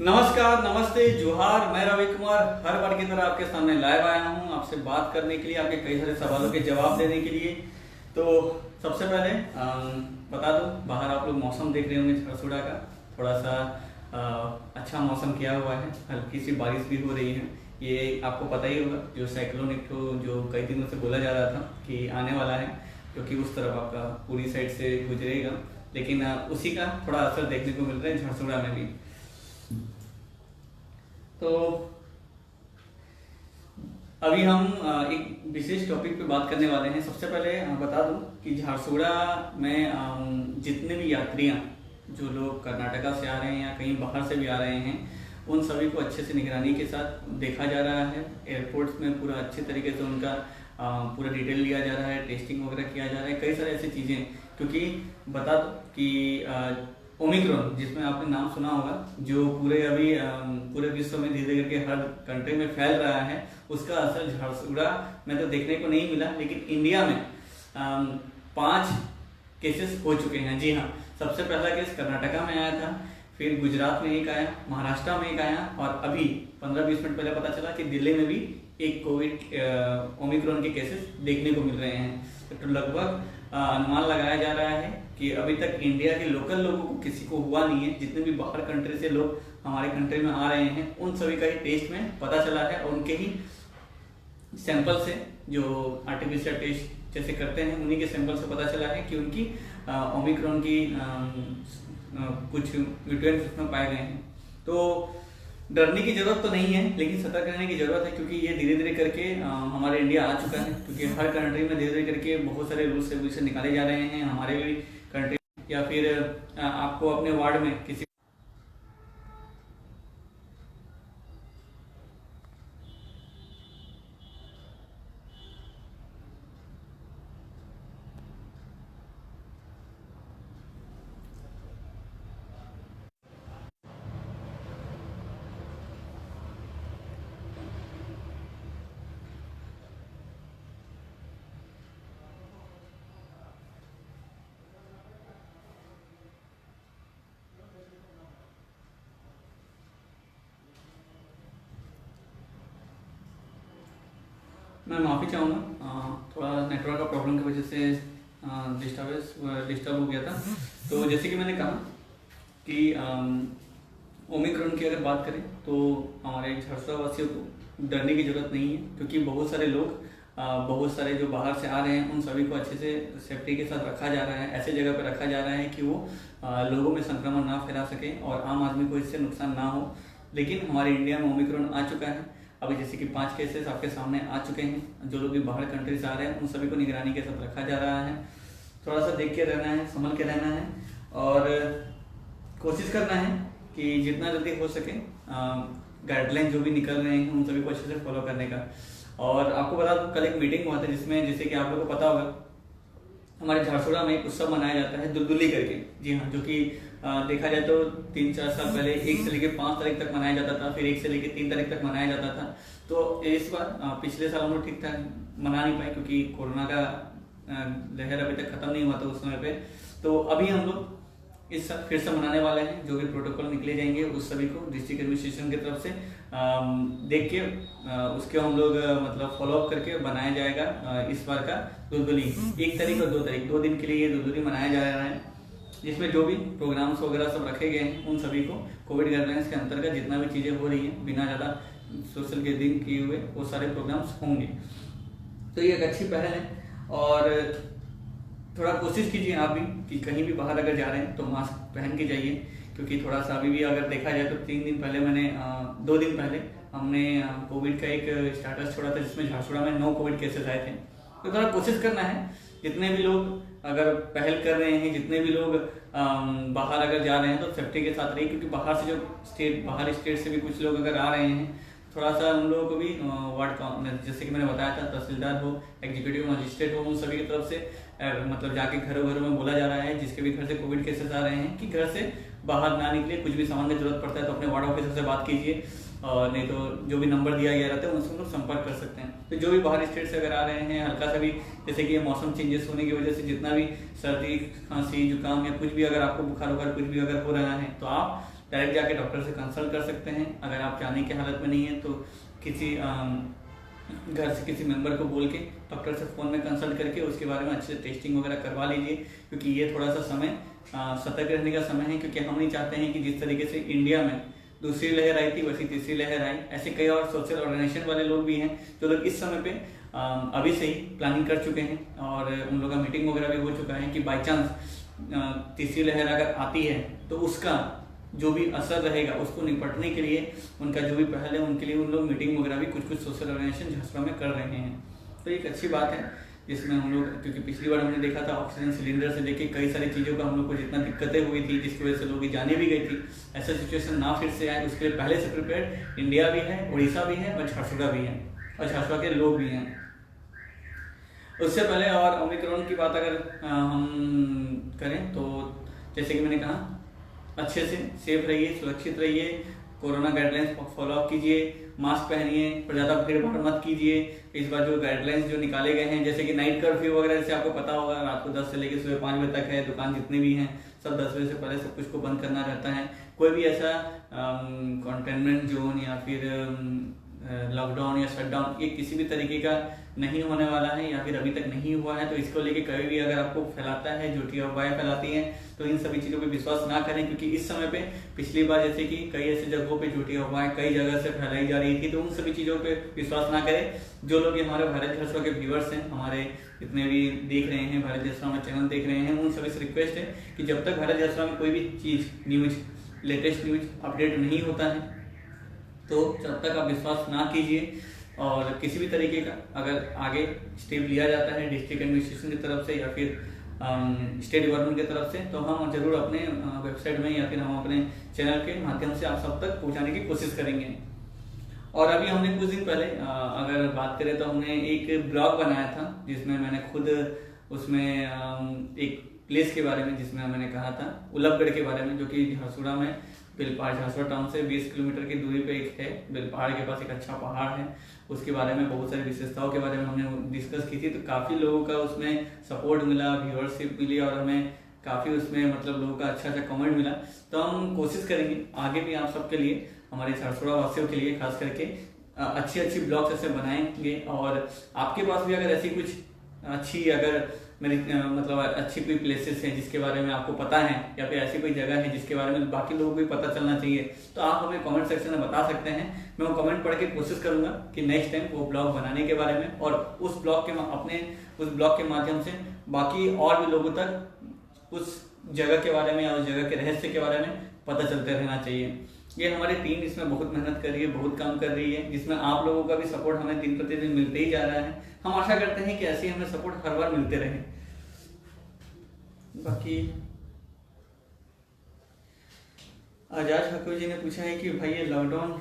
नमस्कार, नमस्ते, जोहार। मैं रवि कुमार हर बार की तरह आपके सामने लाइव आया हूं आपसे बात करने के लिए, आपके कई सारे सवालों के जवाब देने के लिए। तो सबसे पहले बता दूं, बाहर आप लोग मौसम देख रहे होंगे झरसुड़ा का। थोड़ा सा अच्छा मौसम किया हुआ है, हल्की सी बारिश भी हो रही है। ये आपको पता ही होगा, जो साइक्लोनिक जो कई दिनों से बोला जा रहा था कि आने वाला है, क्योंकि उस तरफ आपका पूरी साइड से गुजरेगा, लेकिन उसी का थोड़ा असर देखने को मिल रहा है झरसुड़ा में भी। तो अभी हम एक विशेष टॉपिक पे बात करने वाले हैं। सबसे पहले बता दूं कि झारसुगड़ा में जितने भी यात्रियां, जो लोग कर्नाटका से आ रहे हैं या कहीं बाहर से भी आ रहे हैं, उन सभी को अच्छे से निगरानी के साथ देखा जा रहा है। एयरपोर्ट्स में पूरा अच्छे तरीके से उनका पूरा डिटेल लिया जा रहा है, टेस्टिंग वगैरह किया जा रहा है, कई सारे ऐसी चीज़ें। क्योंकि बता दो कि ओमिक्रॉन, जिसमें आपने नाम सुना होगा, जो पूरे विश्व में धीरे धीरे करके हर कंट्री में फैल रहा है, उसका असर झारसुगड़ा में तो देखने को नहीं मिला, लेकिन इंडिया में 5 केसेस हो चुके हैं। जी हाँ, सबसे पहला केस कर्नाटका में आया था, फिर गुजरात में एक आया, महाराष्ट्र में एक आया, और अभी 15-20 मिनट पहले पता चला कि दिल्ली में भी एक कोविड ओमिक्रॉन के केसेस देखने को मिल रहे हैं। तो लगभग अनुमान लगाया जा रहा है कि अभी तक इंडिया के लोकल लोगों को किसी को हुआ नहीं है। जितने भी बाहर कंट्री से लोग हमारे कंट्री में आ रहे हैं, उन सभी का ही टेस्ट में पता चला है, और उनके ही सैंपल से, जो आर्टिफिशियल टेस्ट जैसे करते हैं, उन्हीं के सैंपल से पता चला है कि उनकी ओमिक्रॉन की कुछ म्यूटेंट्स उसमें पाए गए हैं। तो डरने की जरूरत तो नहीं है, लेकिन सतर्क रहने की जरूरत है, क्योंकि ये धीरे धीरे करके हमारे इंडिया आ चुका है। क्योंकि हर कंट्री में धीरे धीरे करके बहुत सारे रूल्स रेगुलेशन निकाले जा रहे हैं। हमारे भी कंट्री या फिर आपको अपने वार्ड में किसी मैं माफ़ी चाहूँगा, थोड़ा नेटवर्क का प्रॉब्लम की वजह से डिस्टर्ब हो गया था। तो जैसे कि मैंने कहा कि ओमिक्रॉन की अगर बात करें तो हमारे झरसुड़ा वासियों को डरने की जरूरत नहीं है, क्योंकि बहुत सारे लोग बहुत सारे जो बाहर से आ रहे हैं, उन सभी को अच्छे से सेफ्टी के साथ रखा जा रहा है। ऐसे जगह पर रखा जा रहा है कि वो लोगों में संक्रमण ना फैला सके और आम आदमी को इससे नुकसान ना हो। लेकिन हमारे इंडिया में ओमिक्रॉन आ चुका है। अभी जैसे कि 5 केसेस आपके सामने आ चुके हैं। जो लोग भी बाहर कंट्री से आ रहे हैं, उन सभी को निगरानी के साथ रखा जा रहा है। थोड़ा सा देख के रहना है, संभल के रहना है, और कोशिश करना है कि जितना जल्दी हो सके गाइडलाइन जो भी निकल रहे हैं, उन सभी को अच्छे से फॉलो करने का। और आपको बता दूं, कल एक मीटिंग हुआ था, जिसमें जैसे कि आप लोगों को पता होगा, हमारे झारसुगड़ा में एक उत्सव मनाया जाता है दुलदुली करके। जी हाँ, जो कि देखा जाए तो 3-4 साल पहले 1 से लेकर 5 तारीख तक मनाया जाता था, फिर 1 से लेकर 3 तारीख तक मनाया जाता था। तो इस बार पिछले साल हम लोग ठीक ठाक मना नहीं पाए, क्योंकि कोरोना का लहर अभी तक खत्म नहीं हुआ था उस समय पे। तो अभी हम लोग इस साल फिर से मनाने वाले हैं। जो भी प्रोटोकॉल निकले जाएंगे, उस सभी को डिस्ट्रिक्ट एडमिनिस्ट्रेशन की तरफ से देख के उसके हम लोग मतलब फॉलोअप करके बनाया जाएगा इस बार का दुलदुली। 1 तारीख और 2 तारीख, 2 दिन के लिए ये दुलदुली मनाया जा रहा है, जिसमें जो भी प्रोग्राम्स वगैरह सब रखे गए हैं, उन सभी को कोविड गाइडलाइंस के अंतर्गत जितना भी चीज़ें हो रही हैं, बिना ज़्यादा सोशल गैदरिंग किए हुए, वो सारे प्रोग्राम्स होंगे। तो ये एक अच्छी पहल है। और थोड़ा कोशिश कीजिए आप भी कि कहीं भी बाहर अगर जा रहे हैं तो मास्क पहन के जाइए, क्योंकि थोड़ा सा अभी भी अगर देखा जाए तो 2 दिन पहले हमने कोविड का एक स्टेटस छोड़ा था, जिसमें झारसुगड़ा में 9 कोविड केसेस आए थे। तो थोड़ा कोशिश करना है, जितने भी लोग अगर पहल कर रहे हैं, जितने भी लोग बाहर अगर जा रहे हैं, तो सेफ्टी के साथ रहिए, क्योंकि बाहर स्टेट से भी कुछ लोग अगर आ रहे हैं, थोड़ा सा उन लोगों को भी वार्ड, जैसे कि मैंने बताया था, तहसीलदार हो, एग्जीक्यूटिव मजिस्ट्रेट हो, उन सभी की तरफ से मतलब जाके घरों घरों में बोला जा रहा है, जिसके भी घर से कोविड केसेस आ रहे हैं, कि घर से बाहर ना निकले। कुछ भी सामान की जरूरत पड़ता है तो अपने वार्ड ऑफिसर से बात कीजिए, और नहीं तो जो भी नंबर दिया गया रहता है उनसे हम लोग संपर्क कर सकते हैं। तो जो भी बाहर स्टेट से अगर आ रहे हैं, हल्का सा भी, जैसे कि ये मौसम चेंजेस होने की वजह से जितना भी सर्दी, खांसी, जुकाम या कुछ भी अगर आपको बुखार वुखार कुछ भी अगर हो रहा है, तो आप डायरेक्ट जाके डॉक्टर से कंसल्ट कर सकते हैं। अगर आप जाने की हालत में नहीं है तो किसी घर से किसी मेंबर को बोल के डॉक्टर से फ़ोन में कंसल्ट करके उसके बारे में अच्छे से टेस्टिंग वगैरह करवा लीजिए, क्योंकि ये थोड़ा सा समय सतर्क रहने का समय है। क्योंकि हम नहीं चाहते हैं कि जिस तरीके से इंडिया में दूसरी लहर आई थी वैसी तीसरी लहर आई। ऐसे कई और सोशल ऑर्गेनाइजेशन वाले लोग भी हैं जो लोग इस समय पे अभी से ही प्लानिंग कर चुके हैं और उन लोगों का मीटिंग वगैरह भी हो चुका है कि बाई चांस तीसरी लहर अगर आती है तो उसका जो भी असर रहेगा उसको निपटने के लिए उनका जो भी पहल है उनके लिए उन लोग मीटिंग वगैरह भी कुछ सोशल ऑर्गेनाइजेशन झांसरा में कर रहे हैं। तो एक अच्छी बात है जिसमें हम लोग, क्योंकि पिछली बार हमने देखा था ऑक्सीजन सिलेंडर से लेके कई सारी चीज़ों का हम लोग को जितना दिक्कतें हुई थी जिसकी वजह से लोग जाने भी गई थी, ऐसा सिचुएशन ना फिर से आए उसके लिए पहले से प्रिपेयर इंडिया भी है, उड़ीसा भी है और झारसुगुड़ा भी है और झारसुगुड़ा के लोग भी हैं। उससे पहले और ओमिक्रॉन की बात अगर हम करें तो जैसे कि मैंने कहा, अच्छे से सेफ रहिए, सुरक्षित रहिए, कोरोना गाइडलाइंस फॉलो अप कीजिए, मास्क पहनिए और ज़्यादा भीड़ भाड़ मत कीजिए। इस बार जो गाइडलाइंस जो निकाले गए हैं जैसे कि नाइट कर्फ्यू वगैरह, जैसे आपको पता होगा रात को 10 से लेकर सुबह 5 बजे तक है, दुकान जितने भी हैं सब 10 बजे से पहले सब कुछ को बंद करना रहता है। कोई भी ऐसा कंटेनमेंट जोन या फिर लॉकडाउन या शटडाउन ये किसी भी तरीके का नहीं होने वाला है या फिर अभी तक नहीं हुआ है। तो इसको लेके कभी भी अगर आपको फैलाता है, झूठी अफवाहें फैलाती हैं, तो इन सभी चीज़ों पे विश्वास ना करें। क्योंकि इस समय पे पिछली बार जैसे कि कई ऐसी जगहों पे झूठी अफवाहें कई जगह से फैलाई जा रही थी, तो उन सभी चीज़ों पे विश्वास ना करें। जो लोग ये हमारे भारत झांसुगुड़ा के व्यूअर्स हैं, हमारे जितने भी देख रहे हैं भारत झांसुगुड़ा में चैनल देख रहे हैं, उन सभी से रिक्वेस्ट है कि जब तक भारत झांसुगुड़ा में कोई भी चीज़ न्यूज लेटेस्ट न्यूज अपडेट नहीं होता है तो जब तक आप विश्वास ना कीजिए। और किसी भी तरीके का अगर आगे स्टेप लिया जाता है डिस्ट्रिक्ट एडमिनिस्ट्रेशन की तरफ से या फिर स्टेट गवर्नमेंट की तरफ से, तो हम जरूर अपने वेबसाइट में या फिर हम अपने चैनल के माध्यम से आप सब तक पहुंचाने की कोशिश करेंगे। और अभी हमने कुछ दिन पहले अगर बात करें तो हमने एक ब्लॉग बनाया था जिसमें मैंने खुद उसमें एक प्लेस के बारे में, जिसमें मैंने कहा था उल्लभगढ़ के बारे में, जो कि झारसुगुड़ा में बेलपहाड़ झारसुगुड़ा टाउन से 20 किलोमीटर की दूरी पे एक है। बेलपहाड़ के पास एक अच्छा पहाड़ है, उसके बारे में बहुत सारी विशेषताओं के बारे में हमने डिस्कस की थी। तो काफ़ी लोगों का उसमें सपोर्ट मिला, व्यूअरशिप मिली और हमें काफ़ी उसमें मतलब लोगों का अच्छा कमेंट मिला। तो हम कोशिश करेंगे आगे भी आप सबके लिए, हमारे झारसुगुड़ा वासियों के लिए खास करके अच्छी ब्लॉग्स ऐसे बनाएंगे। और आपके पास भी अगर ऐसी कुछ अच्छी अगर मेरी मतलब अच्छी कोई प्लेसेस हैं जिसके बारे में आपको पता है या फिर ऐसी कोई जगह है जिसके बारे में बाकी लोगों को भी पता चलना चाहिए, तो आप हमें कमेंट सेक्शन में बता सकते हैं। मैं वो कमेंट पढ़ के कोशिश करूंगा कि नेक्स्ट टाइम वो ब्लॉग बनाने के बारे में और उस ब्लॉग के माध्यम से बाकी और भी लोगों तक उस जगह के बारे में या उस जगह के रहस्य के बारे में पता चलते रहना चाहिए। ये हमारी टीम इसमें बहुत मेहनत कर रही है, बहुत काम कर रही है, जिसमें आप लोगों का भी सपोर्ट हमें दिन प्रतिदिन मिलते ही जा रहा है। हम आशा करते हैं कि ऐसे ही हमें सपोर्ट हर बार मिलते रहे। बाकी आजाद ठाकुर जी ने पूछा है कि भाई ये लॉकडाउन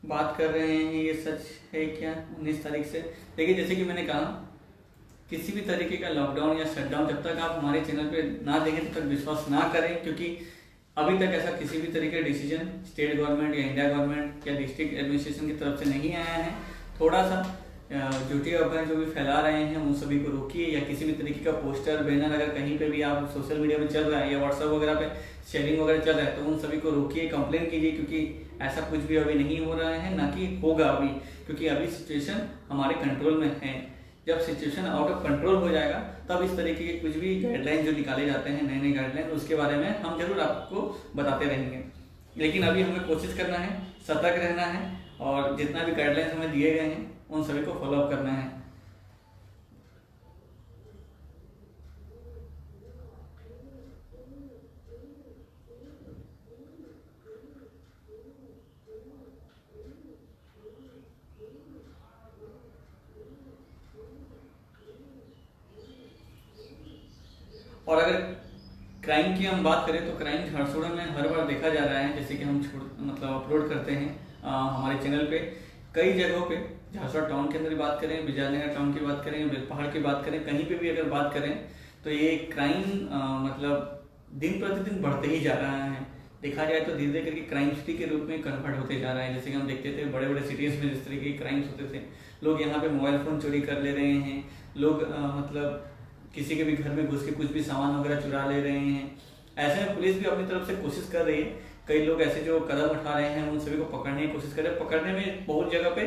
बात कर रहे हैं ये सच है क्या 19 तारीख से? देखिए जैसे कि मैंने कहा किसी भी तरीके का लॉकडाउन या शटडाउन जब तक आप हमारे चैनल पे ना देखें तब तक विश्वास ना करें, क्योंकि अभी तक ऐसा किसी भी तरीके का डिसीजन स्टेट गवर्नमेंट या इंडिया गवर्नमेंट या डिस्ट्रिक्ट एडमिनिस्ट्रेशन की तरफ से नहीं आया है। थोड़ा सा झूठी अफवाहें जो भी फैला रहे हैं उन सभी को रोकिए, या किसी भी तरीके का पोस्टर बैनर अगर कहीं पे भी आप सोशल मीडिया में चल रहा है या व्हाट्सएप वगैरह पे शेयरिंग वगैरह चल रहा है तो उन सभी को रोकिए, कंप्लेन कीजिए, क्योंकि ऐसा कुछ भी अभी नहीं हो रहा है, ना कि होगा अभी, क्योंकि अभी सिचुएशन हमारे कंट्रोल में है। जब सिचुएशन आउट ऑफ कंट्रोल हो जाएगा तब इस तरीके के कुछ भी गाइडलाइन जो निकाले जाते हैं नए गाइडलाइन, उसके बारे में हम जरूर आपको बताते रहेंगे। लेकिन अभी हमें कोशिश करना है, सतर्क रहना है और जितना भी गाइडलाइंस हमें दिए गए हैं उन सभी को फॉलो अप करना है। और अगर क्राइम की हम बात करें तो क्राइम झारसुगुड़ा में हर बार देखा जा रहा है, जैसे कि हम मतलब अपलोड करते हैं हमारे चैनल पे कई जगहों पे, झारसुगुड़ा टाउन के अंदर भी बात करें, विजयनगर टाउन की बात करें, बेलपहाड़ की बात करें, कहीं पे भी अगर बात करें तो ये क्राइम मतलब दिन प्रतिदिन बढ़ते ही जा रहा है। देखा जाए तो धीरे धीरे करके क्राइम सिटी के रूप में कन्वर्ट होते जा रहा है। जैसे कि हम देखते थे बड़े बड़े सिटीज में जिस तरीके के क्राइम्स होते थे, लोग यहाँ पे मोबाइल फोन चोरी कर ले रहे हैं, लोग मतलब किसी के भी घर में घुस के कुछ भी सामान वगैरह चुरा ले रहे हैं। ऐसे में पुलिस भी अपनी तरफ से कोशिश कर रही है कई लोग ऐसे जो कदम उठा रहे हैं उन सभी को पकड़ने की कोशिश कर रहे हैं। पकड़ने में बहुत जगह पे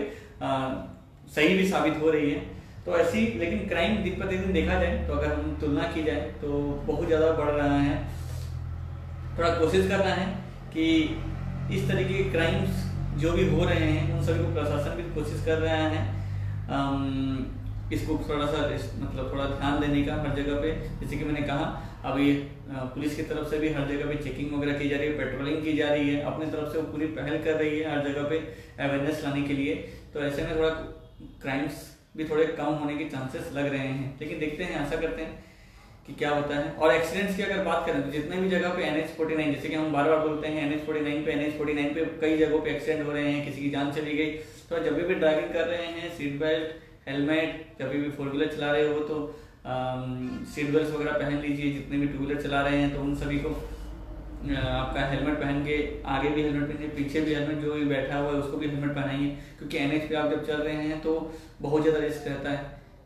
सही भी साबित हो रही है। तो ऐसी, लेकिन क्राइम दिन प्रतिदिन देखा जाए तो अगर हम तुलना की जाए तो बहुत ज़्यादा बढ़ रहा है। थोड़ा कोशिश करना है कि इस तरीके के क्राइम्स जो भी हो रहे हैं उन सभी को प्रशासन भी कोशिश कर रहा है इसको थोड़ा सा मतलब थोड़ा ध्यान देने का हर जगह पे। जैसे कि मैंने कहा, अभी पुलिस की तरफ से भी हर जगह पे चेकिंग वगैरह की जा रही है, पेट्रोलिंग की जा रही है, अपनी तरफ से वो पूरी पहल कर रही है हर जगह पे अवेयरनेस लाने के लिए। तो ऐसे में थोड़ा क्राइम्स भी थोड़े कम होने के चांसेस लग रहे हैं, लेकिन देखते हैं, आशा करते हैं कि क्या होता है। और एक्सीडेंट्स की अगर बात करें तो जितने भी जगह पे NH-49, जैसे कि हम बार बार बोलते हैं NH-49 पे कई जगहों पे एक्सीडेंट हो रहे हैं, किसी की जान चली गई। तो जब भी ड्राइविंग कर रहे हैं, सीट बेल्ट, हेलमेट, जब भी 4 व्हीलर चला रहे हो तो सीट बेल्ट वगैरह पहन लीजिए। जितने भी 2 व्हीलर चला रहे हैं तो उन सभी को आपका हेलमेट पहन के, आगे भी हेलमेट पहनिए, पीछे भी हेलमेट, जो भी बैठा हुआ है उसको भी हेलमेट पहनाइए, क्योंकि NH पे आप जब चल रहे हैं तो बहुत ज़्यादा रिस्क रहता है,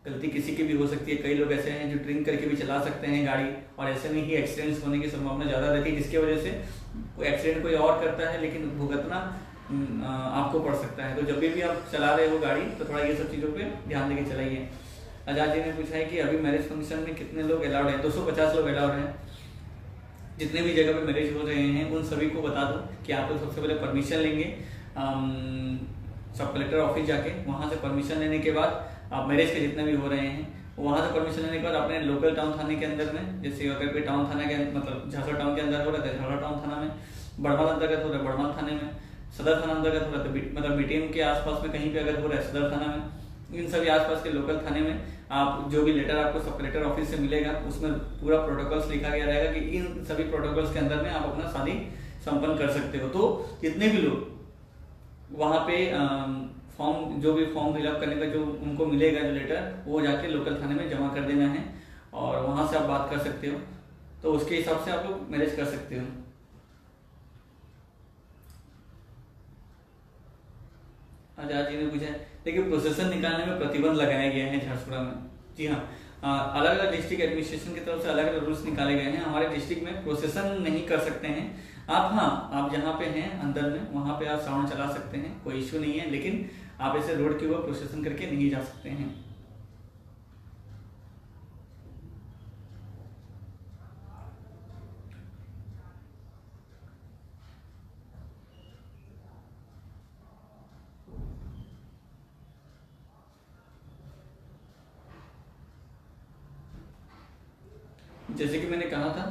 गलती किसी की भी हो सकती है। कई लोग ऐसे हैं जो ड्रिंक करके भी चला सकते हैं गाड़ी, और ऐसे में ही एक्सीडेंट्स होने की संभावना ज़्यादा रहती है, जिसकी वजह से कोई एक्सीडेंट कोई और करता है लेकिन भुगतना आपको पड़ सकता है। तो जब भी आप चला रहे हो गाड़ी तो थोड़ा ये सब चीज़ों पे ध्यान देके चलाइए। आजाद जी ने पूछा है कि अभी मैरिज फंक्शन में कितने लोग अलाउड हैं? 250 लोग अलाउड हैं। जितने भी जगह पे मैरिज हो रहे हैं उन सभी को बता दो कि आप लोग सबसे पहले परमिशन लेंगे सब कलेक्टर ऑफिस जाके। वहाँ से परमिशन लेने के बाद आप मैरिज के जितने भी हो रहे हैं वहाँ से परमिशन लेने के बाद अपने लोकल टाउन थाने के अंदर में, जैसे अगर कोई टाउन थाना के मतलब झांसा टाउन के अंदर हो रहा है झांसा टाउन थाना में, बड़वाल अंतर्गत हो रहा है बड़वाल थाने में, सदर थाना अंतर्गत हो रहा है मतलब BTM के आसपास में कहीं पे अगर हो रहा है सदर थाना में, इन सभी आसपास के लोकल थाने में आप जो भी लेटर आपको सब कलेक्टर ऑफिस से मिलेगा उसमें पूरा प्रोटोकॉल्स लिखा गया रहेगा कि इन सभी प्रोटोकॉल्स के अंदर में आप अपना शादी संपन्न कर सकते हो। तो जितने भी लोग वहाँ पे फॉर्म, जो भी फॉर्म फिलअप करने का जो उनको मिलेगा जो लेटर, वो जाके लोकल थाने में जमा कर देना है और वहाँ से आप बात कर सकते हो। तो उसके हिसाब से आप लोग मैरिज कर सकते हो। आजाद जी ने पूछा है, देखिए प्रोसेसन निकालने में प्रतिबंध लगाया गया है झारसुगुड़ा में। जी हाँ, अलग अलग डिस्ट्रिक्ट एडमिनिस्ट्रेशन की तरफ से अलग अलग रूल्स निकाले गए हैं। हमारे डिस्ट्रिक्ट में प्रोसेसन नहीं कर सकते हैं आप। हाँ, आप जहाँ पे हैं अंदर में वहाँ पे आप साउंड चला सकते हैं, कोई इश्यू नहीं है, लेकिन आप ऐसे रोड के ऊपर प्रोसेसन करके नहीं जा सकते हैं। जैसे कि मैंने कहा था,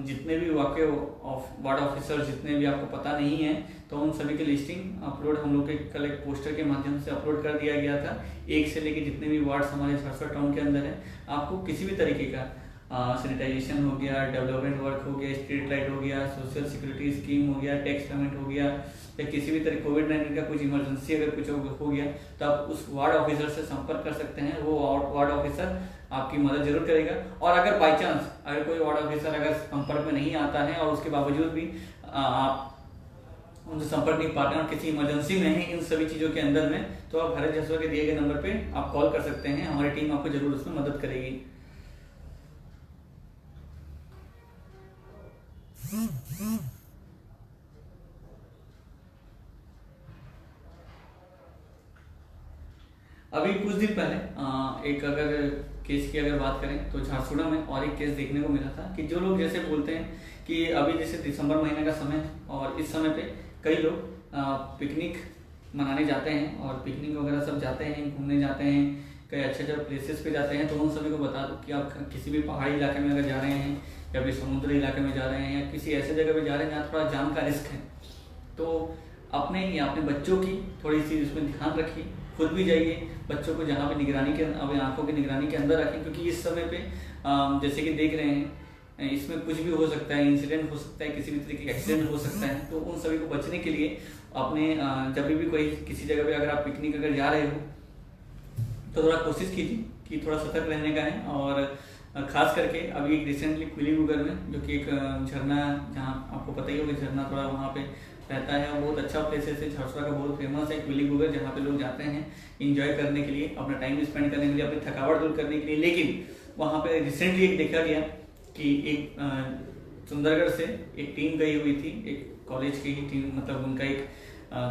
जितने भी वार्ड ऑफिसर जितने भी आपको पता नहीं है तो उन सभी की लिस्टिंग अपलोड हम लोग के कल एक पोस्टर के माध्यम से अपलोड कर दिया गया था। 1 से लेके जितने भी वार्ड्स हमारे झारसुगड़ा टाउन के अंदर है, आपको किसी भी तरीके का सैनिटाइजेशन हो गया, डेवलपमेंट वर्क हो गया, स्ट्रीट लाइट हो गया, सोशल सिक्योरिटी स्कीम हो गया, टैक्स पेमेंट हो गया, या किसी भी तरह कोविड-19 का कुछ इमरजेंसी अगर कुछ हो गया तो आप उस वार्ड ऑफिसर से संपर्क कर सकते हैं। वो वार्ड ऑफिसर आपकी मदद जरूर करेगा। और अगर बाई चांस अगर कोई वार्ड ऑफिसर अगर संपर्क में नहीं आता है और उसके बावजूद भी आप उनसे संपर्क नहीं पाते हैं और किसी इमरजेंसी में है इन सभी चीज़ों के अंदर में, तो आप भारत झारसुगड़ा के दिए गए नंबर पे आप कॉल कर सकते हैं। हमारी टीम आपको जरूर उसमें मदद करेगी। अभी कुछ दिन पहले एक अगर केस की अगर बात करें तो झारसुगड़ा में और एक केस देखने को मिला था कि जो लोग जैसे बोलते हैं कि अभी जैसे दिसंबर महीने का समय है और इस समय पे कई लोग पिकनिक मनाने जाते हैं और पिकनिक वगैरह सब जाते हैं, घूमने जाते हैं, कई अच्छे अच्छे प्लेसेस पे जाते हैं। तो उन सभी को बता दो कि आप किसी भी पहाड़ी इलाके में अगर जा रहे हैं या फिर समुद्री इलाके में जा रहे हैं या किसी ऐसे जगह पे जा रहे हैं जहाँ थोड़ा जान का रिस्क है, तो अपने या अपने बच्चों की थोड़ी सी इसमें ध्यान रखिए। खुद भी जाइए, बच्चों को जहाँ पे निगरानी के अपनी आंखों की निगरानी के अंदर रखें, क्योंकि इस समय पे जैसे कि देख रहे हैं इसमें कुछ भी हो सकता है, इंसिडेंट हो सकता है, किसी भी तरीके का एक्सीडेंट हो सकता है। तो उन सभी को बचने के लिए अपने जब भी कोई किसी जगह पे अगर आप पिकनिक अगर जा रहे हो तो थोड़ा कोशिश कीजिए कि थोड़ा सतर्क रहने का है। और खास करके अभी एक रिसेंटली क्विलीगुगर में जो कि एक झरना, जहाँ आपको पता ही होगा झरना थोड़ा वहाँ पे रहता है और बहुत अच्छा प्लेसेस है, झारसुगड़ा का बहुत फेमस है क्विलीगुगर, जहाँ पे लोग जाते हैं इंजॉय करने के लिए, अपना टाइम स्पेंड करने के लिए, अपनी थकावट दूर करने के लिए। लेकिन वहाँ पे रिसेंटली एक देखा गया कि एक सुंदरगढ़ से एक टीम गई हुई थी, एक कॉलेज की ही टीम, मतलब उनका एक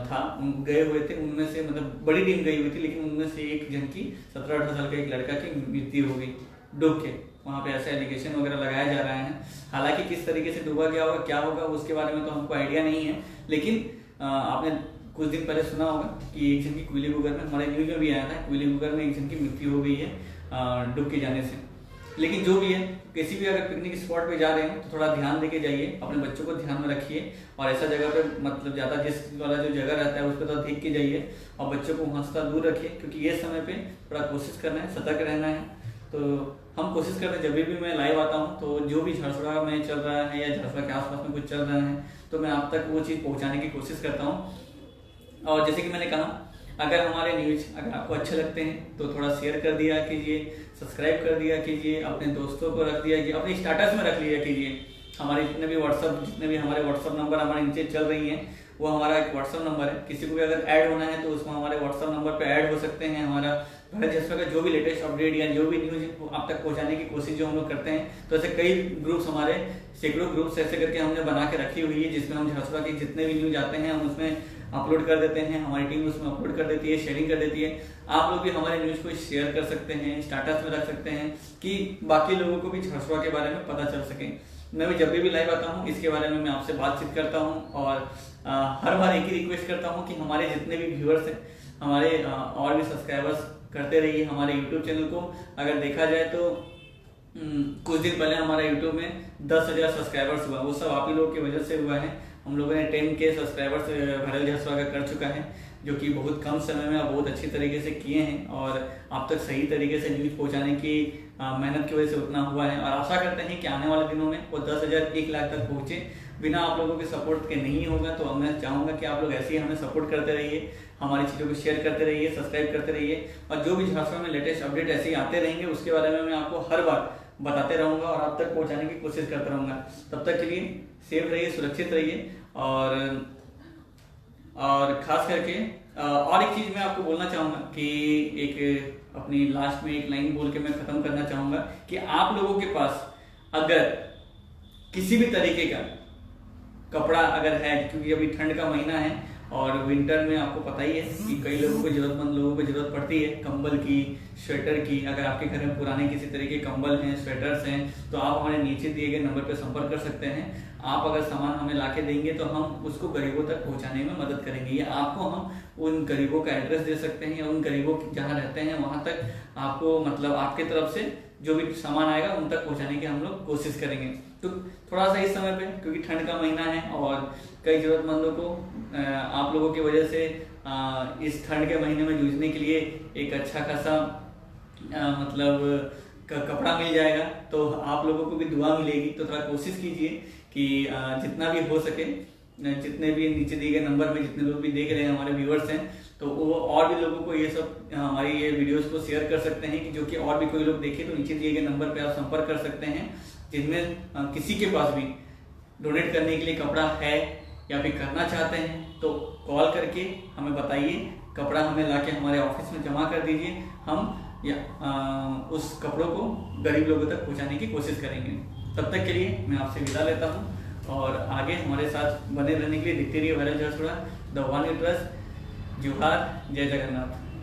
था, गए हुए थे। उनमें से मतलब बड़ी टीम गई हुई थी, लेकिन उनमें से एक जन की 17-18 साल का एक लड़का की मृत्यु हो गई डूब के। वहाँ पे ऐसा एलिगेशन वगैरह लगाया जा रहा है। हालांकि किस तरीके से डूबा गया होगा, क्या होगा, उसके बारे में तो हमको आइडिया नहीं है। लेकिन आपने कुछ दिन पहले सुना होगा कि एक जन की कोयलीघुगर में, हमारे न्यूज में भी आया था, कोयलीघुगर में एक जन की मृत्यु हो गई है डूब के जाने से। लेकिन जो भी है, किसी भी अगर पिकनिक स्पॉट पे जा रहे हैं तो थोड़ा ध्यान देके जाइए, अपने बच्चों को ध्यान में रखिए, और ऐसा जगह पे मतलब ज़्यादा जिस वाला जो जगह रहता है उस पर तो देख के जाइए, और बच्चों को वहाँ से दूर रखिए, क्योंकि ये समय पे थोड़ा कोशिश करना है, सतर्क रहना है। तो हम कोशिश करते हैं, जब भी मैं लाइव आता हूँ तो जो भी झरसुड़ा में चल रहा है या झरसुड़ा के आसपास में कुछ चल रहा है तो मैं आप तक वो चीज़ पहुँचाने की कोशिश करता हूँ। और जैसे कि मैंने कहा, अगर हमारे न्यूज अगर आपको अच्छे लगते हैं तो थोड़ा शेयर कर दिया कीजिए, सब्सक्राइब कर दिया कीजिए, अपने दोस्तों को रख दिया कीजिए, अपने स्टेटस में रख लिया कीजिए। हमारे जितने भी हमारे व्हाट्सअप नंबर हमारे नीचे चल रही हैं, वो हमारा एक व्हाट्सअप नंबर है। किसी को भी अगर ऐड होना है तो उसमें हमारे व्हाट्सअप नंबर पे ऐड हो सकते हैं। हमारा भारत झरसुड़ा का जो भी लेटेस्ट अपडेट या जो भी न्यूज आप तक पहुंचाने की कोशिश जो हम लोग करते हैं, तो ऐसे कई ग्रुप्स, हमारे सैकड़ों ग्रुप्स ऐसे करके हमने बना के रखी हुई है, जिसमें हम झरसुड़ा के जितने भी न्यूज आते हैं हम उसमें अपलोड कर देते हैं। हमारी टीम उसमें अपलोड कर देती है, शेयरिंग कर देती है। आप लोग भी हमारे न्यूज को शेयर कर सकते हैं, स्टेटस में रख सकते हैं, कि बाकी लोगों को भी झरसुड़ा के बारे में पता चल सके। मैं भी जब भी लाइव आता हूँ इसके बारे में मैं आपसे बातचीत करता हूँ, और हर बार एक ही रिक्वेस्ट करता हूँ कि हमारे जितने भी व्यूअर्स हैं, हमारे और भी सब्सक्राइबर्स करते रहिए हमारे यूट्यूब चैनल को। अगर देखा जाए तो कुछ दिन पहले हमारा यूट्यूब में 10,000 सब्सक्राइबर्स हुआ, वो सब आप ही लोग की वजह से हुआ है। हम लोगों ने 10K सब्सक्राइबर्स भारत झरसुड़ा का कर चुका है, जो कि बहुत कम समय में बहुत अच्छी तरीके से किए हैं, और आप तक सही तरीके से न्यूज पहुंचाने की मेहनत की वजह से उतना हुआ है। और आशा करते हैं कि आने वाले दिनों में वो 10,000 1 लाख तक पहुंचे। बिना आप लोगों के सपोर्ट के नहीं होगा, तो मैं चाहूँगा कि आप लोग ऐसे ही हमें सपोर्ट करते रहिए, हमारी चीज़ों को शेयर करते रहिए, सब्सक्राइब करते रहिए, और जो भी झरसुड़ा में लेटेस्ट अपडेट ऐसे ही आते रहेंगे उसके बारे में मैं आपको हर बार बताते रहूँगा और आप तक पहुँचाने की कोशिश करता रहूँगा। तब तक के लिए सेफ रहिए, सुरक्षित रहिए, और खास करके और एक चीज़ मैं आपको बोलना चाहूँगा कि एक अपनी लास्ट में एक लाइन बोल के मैं ख़त्म करना चाहूँगा कि आप लोगों के पास अगर किसी भी तरीके का कपड़ा अगर है, क्योंकि अभी ठंड का महीना है और विंटर में आपको पता ही है कि कई लोगों को, जरूरतमंद लोगों को जरूरत पड़ती है कंबल की, स्वेटर की। अगर आपके घर में पुराने किसी तरह के कंबल हैं, स्वेटर्स हैं, तो आप हमारे नीचे दिए गए नंबर पर संपर्क कर सकते हैं। आप अगर सामान हमें लाके देंगे तो हम उसको गरीबों तक पहुंचाने में मदद करेंगे, या आपको हम उन गरीबों का एड्रेस दे सकते हैं, या उन गरीबों जहाँ रहते हैं वहाँ तक आपको, मतलब आपके तरफ से जो भी सामान आएगा उन तक पहुंचाने की हम लोग कोशिश करेंगे। तो थोड़ा सा इस समय पे, क्योंकि ठंड का महीना है और कई जरूरतमंदों को आप लोगों की वजह से इस ठंड के महीने में जूझने के लिए एक अच्छा खासा मतलब कपड़ा मिल जाएगा, तो आप लोगों को भी दुआ मिलेगी। तो थोड़ा कोशिश कीजिए कि जितना भी हो सके, जितने भी नीचे दिए गए नंबर में जितने लोग भी देख रहे हैं हमारे व्यूअर्स हैं, तो वो और भी लोगों को ये सब हमारी ये वीडियोस को शेयर कर सकते हैं, कि जो कि और भी कोई लोग देखे, तो नीचे दिए गए नंबर पे आप संपर्क कर सकते हैं, जिनमें किसी के पास भी डोनेट करने के लिए कपड़ा है या फिर करना चाहते हैं तो कॉल करके हमें बताइए, कपड़ा हमें लाके हमारे ऑफिस में जमा कर दीजिए। हम उस कपड़ों को गरीब लोगों तक पहुंचाने की कोशिश करेंगे। तब तक के लिए मैं आपसे विदा लेता हूं, और आगे हमारे साथ बने रहने के लिए देखते रहिए Bharat Jharsuguda, the one you trust. जोहार, जय जगन्नाथ।